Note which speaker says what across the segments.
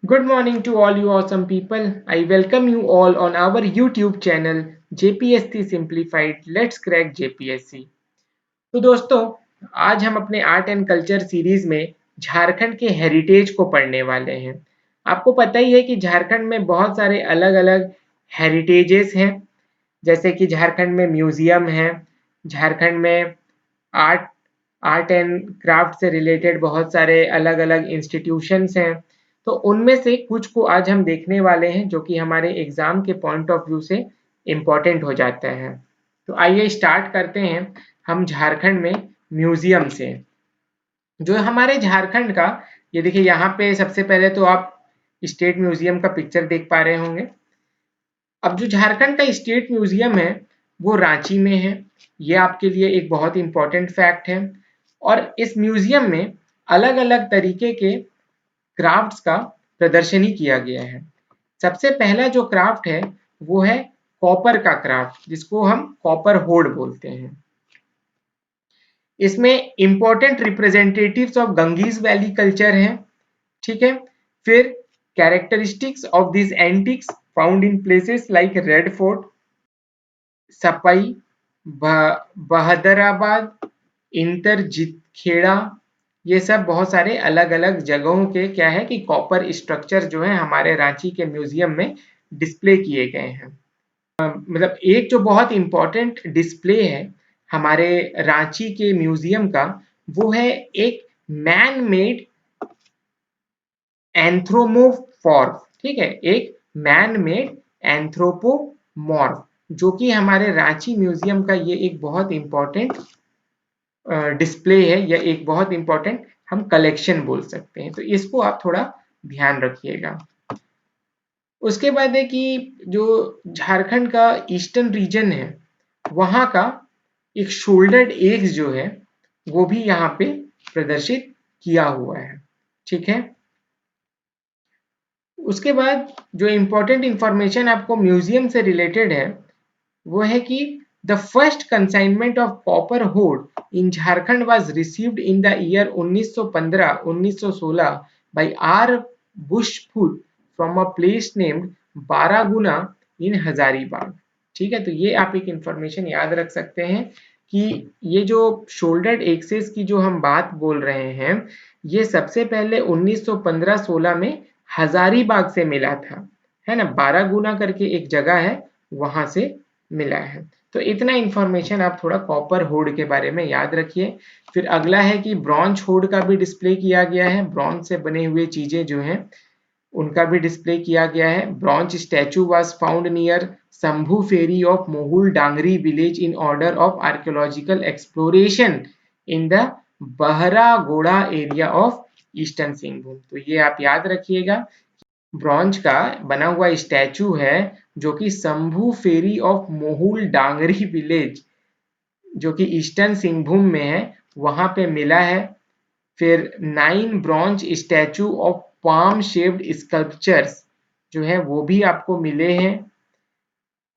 Speaker 1: Good morning to all you awesome people. I welcome you all on our YouTube channel JPSC Simplified. Let's crack JPSC. तो दोस्तों, आज हम अपने art and culture series में झारखंड के heritage को पढ़ने वाले हैं। आपको पता ही है कि झारखंड में बहुत सारे अलग-अलग हेरिटेजेस हैं, जैसे कि झारखंड में म्यूजियम है, झारखंड में आर्ट आर्ट एंड क्राफ्ट से रिलेटेड बहुत सारे अलग-अलग इंस्टीट्यूशंस हैं। तो उनमें से कुछ को आज हम देखने वाले हैं जो कि हमारे एग्जाम के पॉइंट ऑफ व्यू से इम्पोर्टेंट हो जाता है। तो आइए स्टार्ट करते हैं हम झारखंड में म्यूजियम से। जो हमारे झारखंड का, ये देखिए यहाँ पे सबसे पहले तो आप स्टेट म्यूजियम का पिक्चर देख पा रहे होंगे। अब जो झारखंड का स्टेट म्यूजियम है वो रांची में है। ये आपके लिए एक बहुत इंपॉर्टेंट फैक्ट है। और इस म्यूजियम में अलग अलग तरीके के क्राफ्ट्स का प्रदर्शनी किया गया है। सबसे पहला जो क्राफ्ट है वो है कॉपर का क्राफ्ट, जिसको हम कॉपर होड बोलते हैं। इसमें important representatives of Ganges valley culture हैं। ठीक है। फिर characteristics of this antiques found in places like Red Fort, Saipai, Bahadrabad, इंतरजीतखेड़ा। ये सब बहुत सारे अलग अलग जगहों के क्या है कि कॉपर स्ट्रक्चर जो है हमारे रांची के म्यूजियम में डिस्प्ले किए गए हैं। मतलब एक जो बहुत इंपॉर्टेंट डिस्प्ले है हमारे रांची के म्यूजियम का, वो है एक मैन मेड एंथ्रोमोफॉर्फ। ठीक है, एक मैन मेड एंथ्रोपोमॉर्फ, जो कि हमारे रांची म्यूजियम का ये एक बहुत इंपॉर्टेंट डिस्प्ले है या एक बहुत इंपॉर्टेंट हम कलेक्शन बोल सकते हैं। तो इसको आप थोड़ा ध्यान रखिएगा। उसके बाद है कि जो झारखंड का ईस्टर्न रीजन है वहाँ का एक शोल्डर्ड एग्स जो है वो भी यहाँ पे प्रदर्शित किया हुआ है। ठीक है। उसके बाद जो इम्पोर्टेंट इंफॉर्मेशन आपको म्यूजियम से रिलेटेड है वो है कि the first consignment of copper hoard in Jharkhand was received in the year 1915-1916 by R बुशफुल from a place named Baraguna in Hazaribagh. ठीक है, तो ये आप एक इंफॉर्मेशन याद रख सकते हैं कि ये जो शोल्डर्ड एक्सेस की जो हम बात बोल रहे हैं, ये सबसे पहले 1915-16 में हजारीबाग से मिला था, है ना। बारागुना करके एक जगह है, वहां से मिला है। तो इतना इंफॉर्मेशन आप थोड़ा कॉपर होड के बारे में याद रखिए। फिर अगला है कि ब्रॉन्ज होड का भी डिस्प्ले किया गया है। ब्रॉन्ज से बने हुए चीजें जो हैं उनका भी डिस्प्ले किया गया है। Bronze statue was found near Shambhu ferry of Mohul Dangri village in order of archaeological exploration in the Baharagora area of eastern Singhbhum. तो ये आप याद रखिएगा। ब्रॉन्ज का बना हुआ स्टैचू है जो कि Shambhu ferry of Mohul Dangri village, जो कि ईस्टर्न सिंहभूम में है, वहां पे मिला है। फिर 9 bronze statue of palm shaped sculptures जो है वो भी आपको मिले हैं।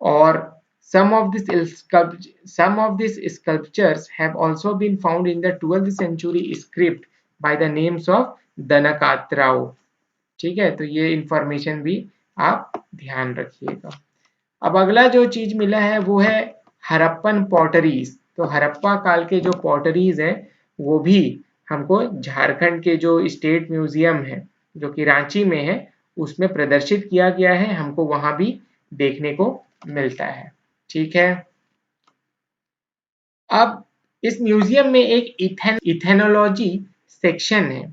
Speaker 1: और some of these sculptures have also been found in the 12th century script by the names of Danakatrao। ठीक है, तो ये इंफॉर्मेशन भी आप ध्यान रखिएगा। अब अगला जो चीज मिला है वो है हरप्पन पॉटरीज। तो हरप्पा काल के जो पॉटरीज हैं वो भी हमको झारखंड के जो स्टेट म्यूजियम है जो कि रांची में है उसमें प्रदर्शित किया गया है, हमको वहां भी देखने को मिलता है। ठीक है। अब इस म्यूजियम में एक इथेनोलॉजी सेक्शन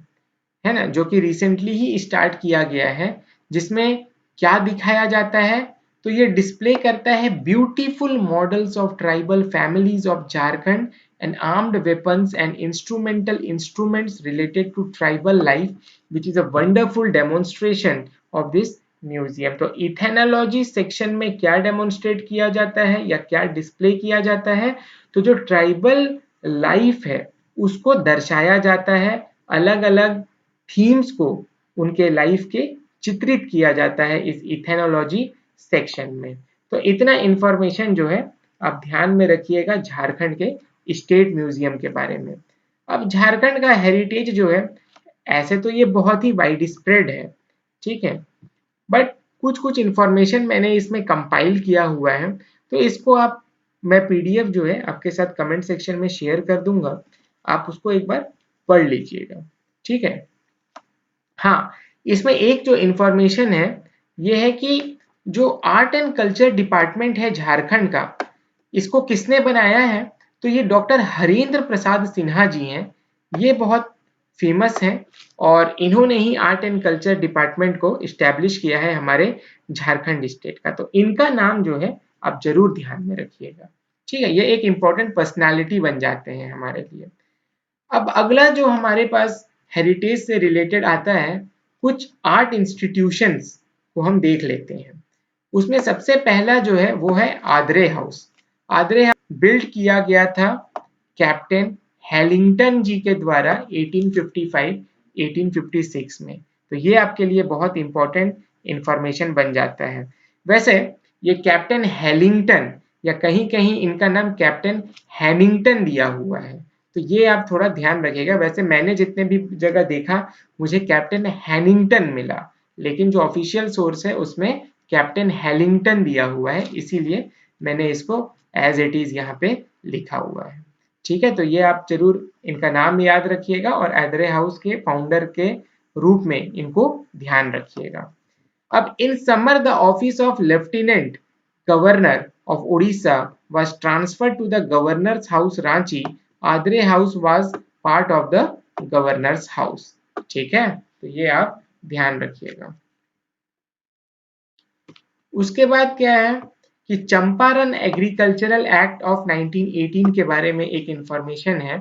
Speaker 1: है ना, जो कि रिसेंटली ही स्टार्ट किया गया है, जिसमें क्या दिखाया जाता है, तो ये डिस्प्ले करता है beautiful models of tribal families of Jharkhand and armed weapons and instrumental instruments related to tribal life, which is a wonderful demonstration of this museum. तो इथेनोलॉजी सेक्शन में क्या डेमोन्स्ट्रेट किया जाता है या क्या डिस्प्ले किया जाता है, तो जो ट्राइबल लाइफ है उसको दर्शाया जाता है। अलग अलग थीम्स को उनके लाइफ के चित्रित किया जाता है इस इथेनोलॉजी सेक्शन में। तो इतना इंफॉर्मेशन जो है आप ध्यान में रखिएगा झारखंड के स्टेट म्यूजियम के बारे में। अब झारखंड का हेरिटेज जो है, ऐसे तो ये बहुत ही वाइड स्प्रेड है, ठीक है। बट कुछ कुछ इंफॉर्मेशन मैंने इसमें कंपाइल किया हुआ है, तो इसको आप, मैं पीडीएफ जो है आपके साथ कमेंट सेक्शन में शेयर कर दूंगा, आप उसको एक बार पढ़ लीजिएगा, ठीक है। हाँ, इसमें एक जो इंफॉर्मेशन है ये है कि जो आर्ट एंड कल्चर डिपार्टमेंट है झारखंड का, इसको किसने बनाया है, तो ये डॉक्टर हरेंद्र प्रसाद सिन्हा जी हैं। ये बहुत फेमस हैं और इन्होंने ही आर्ट एंड कल्चर डिपार्टमेंट को इस्टेब्लिश किया है हमारे झारखंड स्टेट का। तो इनका नाम जो है आप जरूर ध्यान में रखिएगा, ठीक है। ये एक इंपॉर्टेंट पर्सनालिटी बन जाते हैं हमारे लिए। अब अगला जो हमारे पास हेरिटेज से रिलेटेड आता है, कुछ आर्ट इंस्टीट्यूशंस को हम देख लेते हैं। उसमें सबसे पहला जो है वो है आदरे हाउस। आदरे हाउस बिल्ड किया गया था कैप्टन हेलिंगटन जी के द्वारा 1855-1856 में। तो ये आपके लिए बहुत इंपॉर्टेंट इंफॉर्मेशन बन जाता है। वैसे ये कैप्टन हेलिंगटन या कहीं कहीं इनका नाम कैप्टन हैनिंगटन दिया हुआ है, तो ये आप थोड़ा ध्यान रखिएगा। वैसे मैंने जितने भी जगह देखा मुझे कैप्टन हैनिंगटन मिला, लेकिन जो ऑफिशियल सोर्स है उसमें कैप्टन हेलिंगटन दिया हुआ है, इसीलिए मैंने इसको एज इट इज यहाँ पे लिखा हुआ है, ठीक है। तो ये आप जरूर इनका नाम याद रखिएगा और आदरे हाउस के फाउंडर के रूप में इनको ध्यान रखिएगा। अब in summer the office of lieutenant governor of Odisha was transferred to the governor's house Ranchi. Audrey house was part of the governor's house, ठीक है। तो ये आप ध्यान रखिएगा। उसके बाद क्या है कि चंपारण एग्रीकल्चरल एक्ट ऑफ 1918 के बारे में एक इंफॉर्मेशन है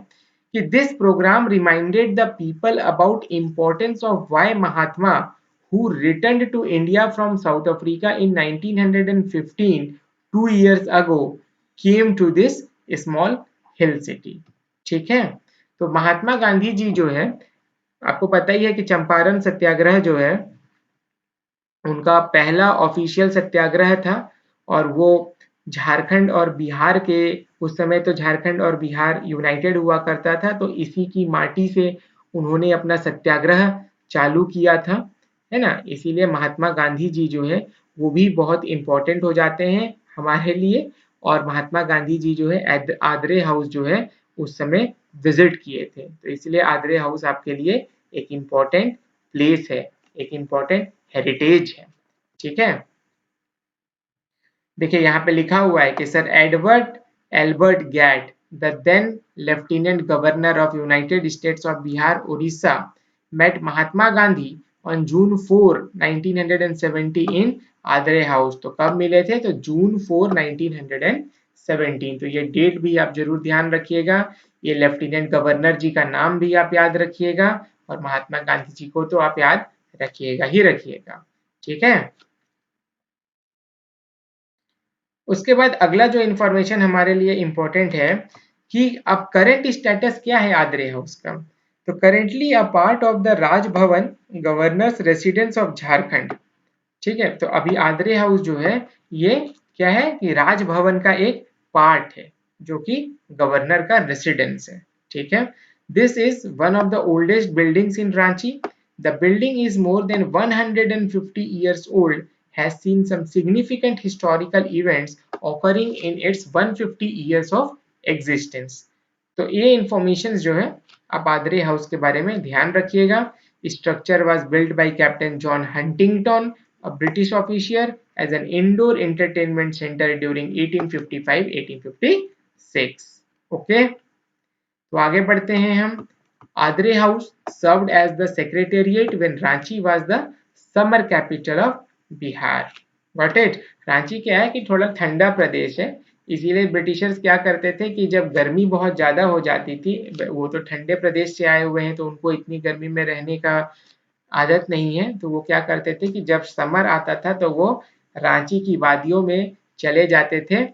Speaker 1: कि this programme reminded the people about importance of why Mahatma who returned to India from South Africa in 1915 2 years ago came to this small hill city, ठीक है। तो महात्मा गांधी जी जो है, आपको पता ही है कि चंपारण सत्याग्रह जो है उनका पहला ऑफिशियल सत्याग्रह था और वो झारखंड और बिहार के, उस समय तो झारखंड और बिहार यूनाइटेड हुआ करता था, तो इसी की माटी से उन्होंने अपना सत्याग्रह चालू किया था, है ना। इसीलिए महात्मा गांधी जी जो है वो भी बहुत इंपॉर्टेंट हो जाते हैं हमारे लिए। और महात्मा गांधी जी जो है आदरे हाउस जो है उस समय विजिट किए थे, तो इसलिए आदरे हाउस आपके लिए एक इम्पॉर्टेंट प्लेस है, एक इम्पॉर्टेंट हेरिटेज है, ठीक है। देखिए यहाँ पे लिखा हुआ है कि sir Edward Albert Gait the then lieutenant governor of United States of Bihar Orissa met Mahatma Gandhi on June 4, 1970 in Audrey house. तो कब मिले थे, तो जून 4, 1917। तो ये डेट भी आप जरूर ध्यान रखिएगा। ये लेफ्टिनेंट गवर्नर जी का नाम भी आप याद रखिएगा और महात्मा गांधी जी को तो आप याद रखिएगा ही रखिएगा, ठीक है। उसके बाद अगला जो इंफॉर्मेशन हमारे लिए इंपॉर्टेंट है कि अब करंट स्टेटस क्या है आदरे हाउस का। तो currently a part of the Raj Bhavan governors residence of Jharkhand, ठीक है। तो अभी आदरे हाउस जो है ये क्या है कि राजभवन का एक पार्ट है जो कि गवर्नर का रेसिडेंस है, ठीक है। This is one of the oldest buildings in Ranchi. The building is more than 150 years old, has seen some significant historical events occurring in its 150 years of existence। तो ये इंफॉर्मेशन जो है आप आदरे हाउस के बारे में ध्यान रखिएगा। Structure was built by captain John Huntington, a British officer, as an indoor entertainment center during 1855-1856। Okay, तो आगे बढ़ते हैं हम। Audrey house served as the secretariat when Ranchi was the summer capital of Bihar. Got it. Ranchi क्या है कि थोड़ा ठंडा प्रदेश है, इसीलिए ब्रिटिशर्स क्या करते थे कि जब गर्मी बहुत ज्यादा हो जाती थी, वो तो ठंडे प्रदेश से आए हुए हैं तो उनको इतनी गर्मी में रहने का आदत नहीं है, तो वो क्या करते थे कि जब समर आता था तो वो रांची की वादियों में चले जाते थे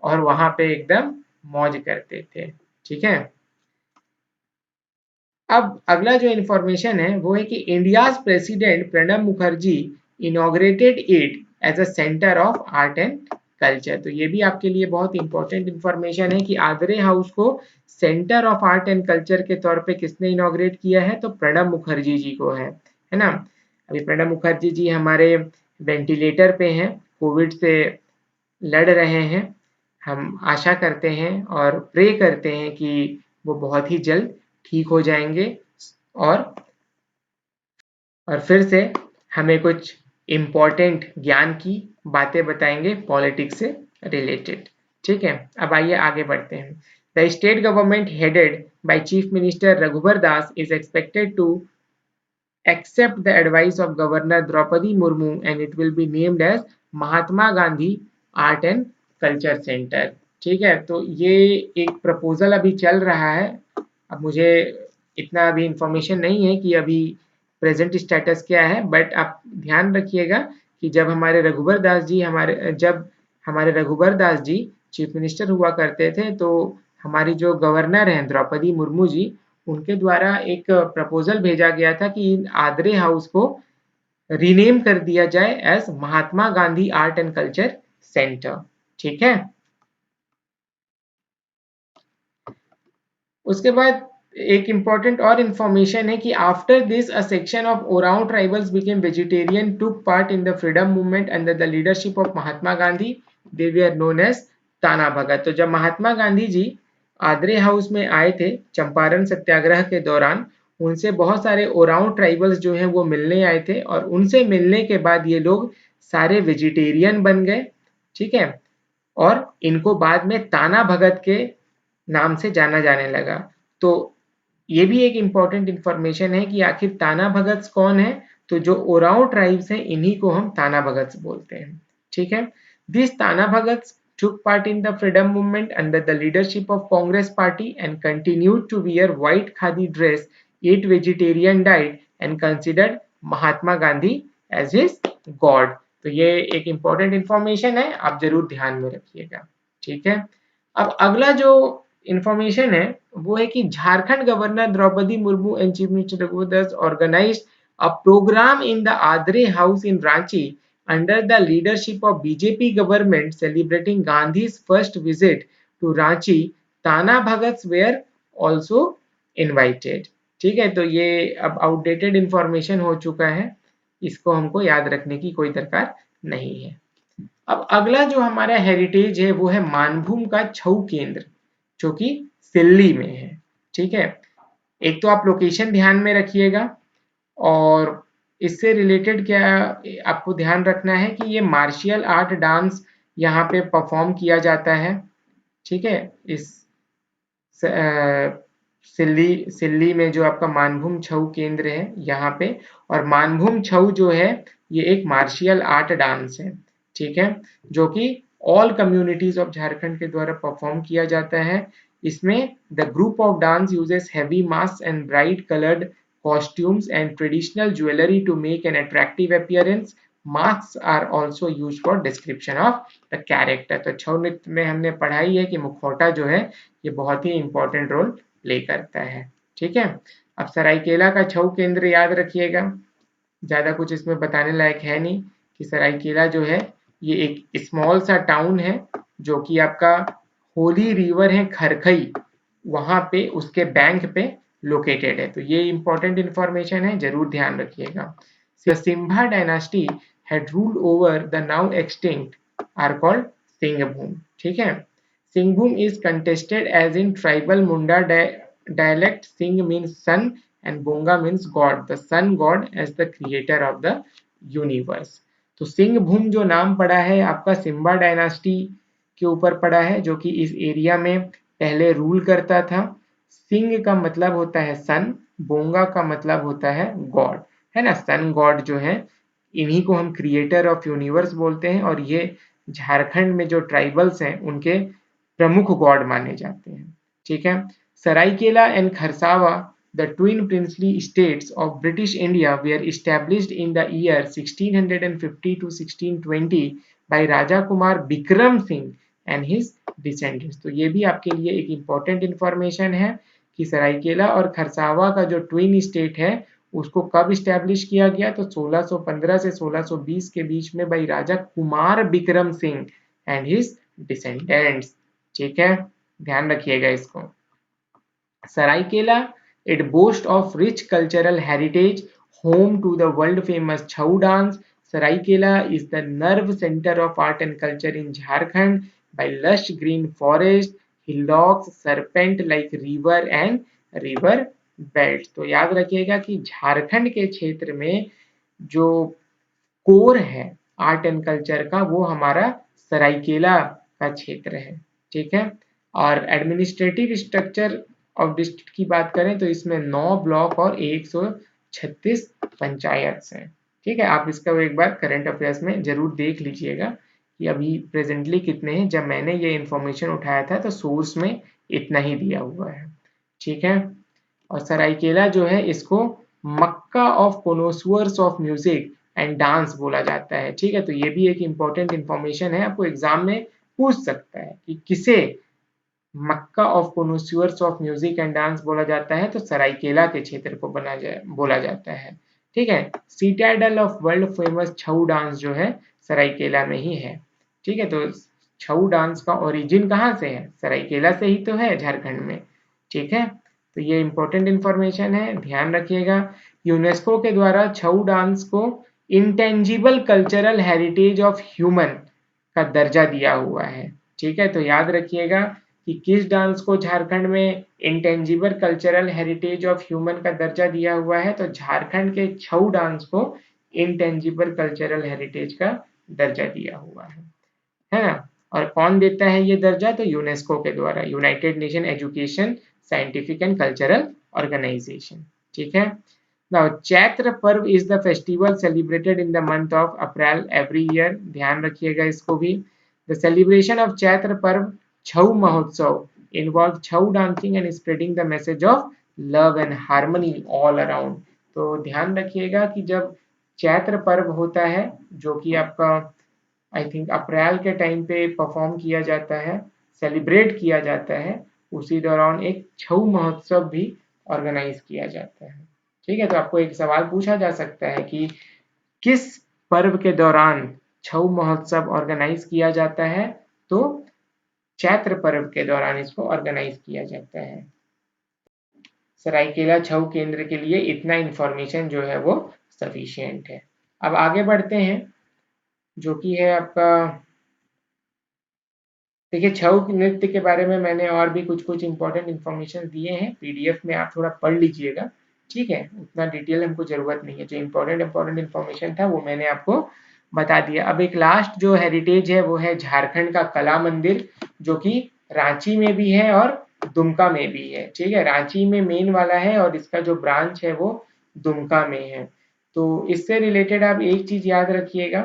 Speaker 1: और वहां पे एकदम मौज करते थे, ठीक है। अब अगला जो इंफॉर्मेशन है वो है कि India's president Pranab Mukherjee inaugurated it as a centre of art and culture. तो ये भी आपके लिए बहुत इंपॉर्टेंट इंफॉर्मेशन है कि आदरे हाउस को centre of art and culture के तौर पे किसने इनॉग्रेट किया है, तो प्रणब मुखर्जी जी को है ना। अभी प्रणब मुखर्जी जी हमारे वेंटिलेटर पे हैं, कोविड से लड़ रहे हैं। हम आशा करते हैं और प्रे करते हैं कि वो बहुत ही जल्द ठीक हो जाएंगे और फिर से हमें कुछ इम्पोर्टेंट ज्ञान की बातें बताएंगे पॉलिटिक्स से रिलेटेड। ठीक है, अब आइए आगे बढ़ते हैं। The state government headed by chief minister Raghubar Das is expected to accept the advice of Governor Draupadi Murmu and it will be named as Mahatma Gandhi art and culture centre. ठीक है, तो ये एक प्रपोजल अभी चल रहा है। अब मुझे इतना अभी इंफॉर्मेशन नहीं है कि अभी प्रेजेंट स्टेटस क्या है, बट आप ध्यान रखिएगा कि जब हमारे रघुवर दास जी चीफ मिनिस्टर हुआ करते थे, तो हमारी जो गवर्नर हैं द्रौपदी मुर्मू जी, उनके द्वारा एक प्रपोजल भेजा गया था कि आदरे हाउस को रीनेम कर दिया जाए as Mahatma Gandhi art and culture centre. ठीक है, उसके बाद एक इंपॉर्टेंट और इंफॉर्मेशन है कि after this a section of Oraon tribals became vegetarian took part in the freedom movement under the leadership of Mahatma Gandhi, they were known as Tana Bhagat. तो जब महात्मा गांधी जी आदरे हाउस में आए थे चंपारण सत्याग्रह के दौरान, उनसे बहुत सारे ओरांव ट्राइबल्स जो हैं वो मिलने आए थे और उनसे मिलने के बाद ये लोग सारे वेजिटेरियन बन गए। ठीक है, और इनको बाद में ताना भगत के नाम से जाना जाने लगा। तो ये भी एक इम्पॉर्टेंट इंफॉर्मेशन है कि आखिर ताना भगत कौन है। तो जो ओरांव ट्राइब्स हैं इन्हीं को हम ताना भगत बोलते हैं। ठीक है, दिस ताना भगत took part in the freedom movement under the leadership of Congress party and continued to wear white khadi dress, ate vegetarian diet and considered Mahatma Gandhi as his god। तो ये एक इम्पॉर्टेंट इंफॉर्मेशन है, आप जरूर ध्यान में रखिएगा। ठीक है, अब अगला जो इंफॉर्मेशन है वो है कि Jharkhand governor Draupadi Murmu and chief minister Raghubar Das organised a programme in the Audrey house in Ranchi under the leadership of BJP government celebrating Gandhi's first visit to Ranchi। ताना भगत were also invited। ठीक है, तो ये अब आउटडेटेड इंफॉर्मेशन हो चुका है, इसको हमको याद रखने की कोई दरकार नहीं है। अब अगला जो हमारा हेरिटेज है वो है मानभूम का छऊ केंद्र, जो कि सिल्ली में है। ठीक है, एक तो आप लोकेशन ध्यान में रखिएगा और इससे रिलेटेड क्या आपको ध्यान रखना है कि ये मार्शियल आर्ट डांस यहाँ पे परफॉर्म किया जाता है। ठीक है, इस सिल्ली में जो आपका मानभूम छऊ केंद्र है यहाँ पे, और मानभूम छऊ जो है ये एक मार्शियल आर्ट डांस है। ठीक है, जो कि ऑल कम्युनिटीज ऑफ झारखंड के द्वारा परफॉर्म किया जाता है। इसमें the group of dance uses heavy mask and bright coloured costumes and traditional jewelry to make an attractive appearance। Masks are also used for description of the character। तो छऊ नृत्य में हमने पढ़ाई है कि मुखौटा जो है ये बहुत ही इंपॉर्टेंट रोल प्ले करता है। ठीक है, अब सरायकेला का छऊ केंद्र याद रखिएगा, ज्यादा कुछ इसमें बताने लायक है नहीं कि सरायकेला जो है ये एक स्मॉल सा टाउन है जो कि आपका होली रिवर है खरखई, वहां पे उसके बैंक पे लोकेटेड है। तो ये इंपॉर्टेंट इंफॉर्मेशन है, जरूर ध्यान रखिएगा। Simbha dynasty had ruled over the now extinct are called Singhbhum. ठीक है, Singhbhum is contested as in tribal Munda dialect। Singh means sun and Bonga means god, the sun god as the creator of the universe। तो सिंह भूम जो नाम पड़ा है आपका Simba dynasty के ऊपर पड़ा है, जो कि इस एरिया में पहले रूल करता था। सिंह का मतलब होता है सन, बोंगा का मतलब होता है गॉड, है ना। सन गॉड जो है इन्हीं को हम क्रिएटर ऑफ यूनिवर्स बोलते हैं और ये झारखंड में जो ट्राइबल्स हैं उनके प्रमुख गॉड माने जाते हैं। ठीक है, Saraikela and Kharsawan the twin princely states of British India were established in the year 1650 to 1620 by Raja Kumar Bikram Singh and his descendants। तो ये भी आपके लिए एक इम्पॉर्टेंट इंफॉर्मेशन है कि सरायकेला और खरसावा का जो ट्विन स्टेट है उसको कब स्टैब्लिश किया गया, तो 1615 से 1620 के बीच में भाई Raja Kumar Bikram Singh and his descendants. ठीक है, ध्यान रखिएगा इसको। Seraikela, it boasts of rich cultural heritage, home to the world famous Chhau dance. Saraikela is the nerve center of art and culture in Jharkhand by lush green forest, hillocks, serpent like river and river belt. तो याद रखिएगा कि झारखंड के क्षेत्र में जो core है art and culture का वो हमारा सरायकेला का क्षेत्र है। ठीक है, और एडमिनिस्ट्रेटिव स्ट्रक्चर ऑफ डिस्ट्रिक्ट की बात करें तो इसमें 9 ब्लॉक और 136 पंचायत हैं। ठीक है, आप इसका एक बार करंट अफेयर्स में जरूर देख लीजिएगा कि अभी प्रेजेंटली कितने हैं। जब मैंने ये इंफॉर्मेशन उठाया था तो सोर्स में इतना ही दिया हुआ है। ठीक है, और सरायकेला जो है इसको Mecca of connoisseurs of music and dance बोला जाता है। ठीक है, तो ये भी एक इंपॉर्टेंट इंफॉर्मेशन है, आपको एग्जाम में पूछ सकता है कि किसे Mecca of connoisseurs of music and dance बोला जाता है, तो सरायकेला के क्षेत्र को बोला जाता है। ठीक है, citadel of world famous Chhau dance जो है सरायकेला में ही है। ठीक है, तो छऊ डांस का ओरिजिन कहाँ से है? सरायकेला से ही तो है, झारखंड में। ठीक है, तो ये इंपॉर्टेंट इंफॉर्मेशन है, ध्यान रखिएगा। यूनेस्को के द्वारा छऊ डांस को intangible cultural heritage of human का दर्जा दिया हुआ है। ठीक है, तो याद रखिएगा कि किस डांस को झारखंड में intangible cultural heritage of human का दर्जा दिया हुआ है, तो झारखंड के छऊ डांस को इंटेंजिबल कल्चरल हेरिटेज का दर्जा दिया हुआ है ना। और कौन देता है ये दर्जा? तो यूनेस्को के द्वारा, United Nation Education Scientific and Cultural Organisation. ठीक है, now Chaitra Parv is the festival celebrated in the month of April every year. ध्यान रखिएगा इसको भी। द सेलिब्रेशन ऑफ चैत्र पर्व छऊ महोत्सव involve Chhau dancing and spreading the message of love and harmony all around. तो ध्यान रखिएगा कि जब चैत्र पर्व होता है जो कि आपका आई थिंक अप्रैल के टाइम पे परफॉर्म किया जाता है, सेलिब्रेट किया जाता है, उसी दौरान एक छऊ महोत्सव भी ऑर्गेनाइज किया जाता है। ठीक है, तो आपको एक सवाल पूछा जा सकता है कि किस पर्व के दौरान छऊ महोत्सव ऑर्गेनाइज किया जाता है? तो चैत्र पर्व के दौरान इसको ऑर्गेनाइज किया जाता है। सरायकेला छऊ केंद्र के लिए इतना इंफॉर्मेशन जो है वो सफिशिएंट है। अब आगे बढ़ते हैं, जो कि है आपका, देखिए छऊ नृत्य के बारे में मैंने और भी कुछ इंपॉर्टेंट इंफॉर्मेशन दिए हैं, पीडीएफ में आप थोड़ा पढ़ लीजिएगा। ठीक है, उतना डिटेल हमको जरूरत नहीं है, जो इंपॉर्टेंट इंफॉर्मेशन था वो मैंने आपको बता दिया। अब एक लास्ट जो हेरिटेज है वो है झारखंड का कला मंदिर, जो कि रांची में भी है और दुमका में भी है। ठीक है, रांची में मेन वाला है और इसका जो ब्रांच है वो दुमका में है। तो इससे रिलेटेड आप एक चीज याद रखिएगा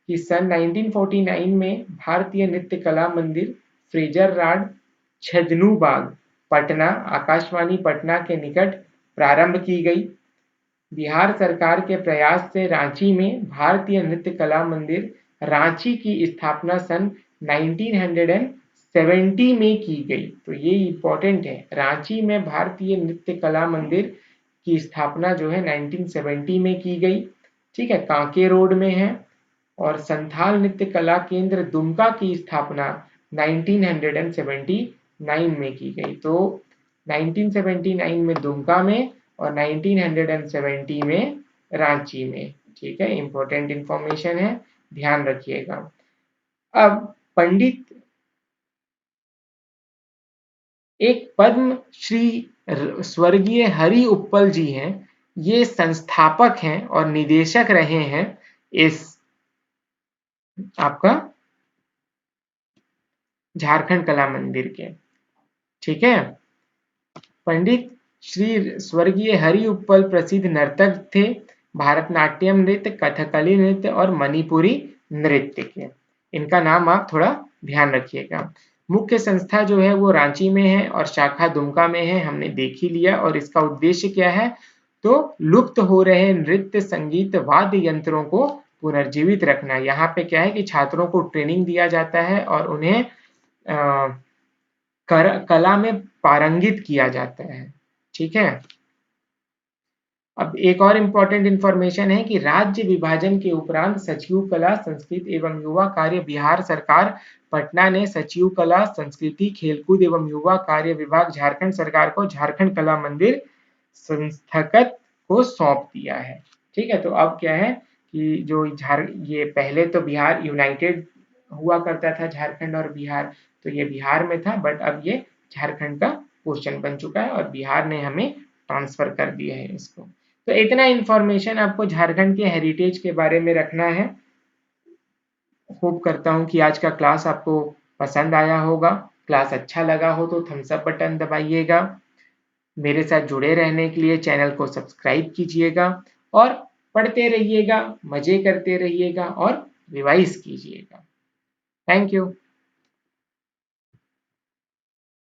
Speaker 1: कि सन 1949 में भारतीय नृत्य कला मंदिर फ्रेजर राड, छदनूबाग, पटना, आकाशवाणी पटना के निकट प्रारंभ की गई। बिहार सरकार के प्रयास से रांची में भारतीय नृत्य कला मंदिर रांची की स्थापना सन 1970 में की गई। तो ये इंपॉर्टेंट है, रांची में भारतीय नृत्य कला मंदिर की स्थापना जो है 1970 में की गई। ठीक है, कांके रोड में है। और संथाल नृत्य कला केंद्र दुमका की स्थापना 1979 में की गई। तो 1979 में दुमका में और 1970 में रांची में। ठीक है, इंपॉर्टेंट इंफॉर्मेशन है, ध्यान रखिएगा। अब पंडित एक पद्म श्री स्वर्गीय हरि उप्पल जी हैं, ये संस्थापक हैं और निदेशक रहे हैं इस आपका झारखंड कला मंदिर के। ठीक है, पंडित श्री स्वर्गीय हरि उप्पल प्रसिद्ध नर्तक थे, भारतनाट्यम नृत्य, कथकली नृत्य और मणिपुरी नृत्य के। इनका नाम आप थोड़ा ध्यान रखिएगा। मुख्य संस्था जो है वो रांची में है और शाखा दुमका में है, हमने देख ही लिया। और इसका उद्देश्य क्या है? तो लुप्त हो रहे नृत्य, संगीत, वाद्य यंत्रों को पुनर्जीवित रखना। यहाँ पे क्या है कि छात्रों को ट्रेनिंग दिया जाता है और उन्हें कला में पारंगित किया जाता है। ठीक है, अब एक और इम्पोर्टेंट इंफॉर्मेशन है कि राज्य विभाजन के उपरांत सचिव कला, संस्कृति एवं युवा कार्य बिहार सरकार पटना ने सचिव कला, संस्कृति, खेलकूद एवं युवा कार्य विभाग झारखंड सरकार को झारखंड कला मंदिर संस्थागत को सौंप दिया है। ठीक है, तो अब क्या है कि जो ये पहले तो बिहार यूनाइटेड हुआ करता था, झारखंड और बिहार, तो ये बिहार में था, बट अब ये झारखंड का पोर्शन बन चुका है और बिहार ने हमें ट्रांसफर कर दिया है इसको। तो इतना इंफॉर्मेशन आपको झारखंड के हेरिटेज के बारे में रखना है। होप करता हूँ कि आज का क्लास आपको पसंद आया होगा। क्लास अच्छा लगा हो तो थम्स अप बटन दबाइएगा। मेरे साथ जुड़े रहने के लिए चैनल को सब्सक्राइब कीजिएगा और पढ़ते रहिएगा, मजे करते रहिएगा और रिवाइज कीजिएगा। Thank you.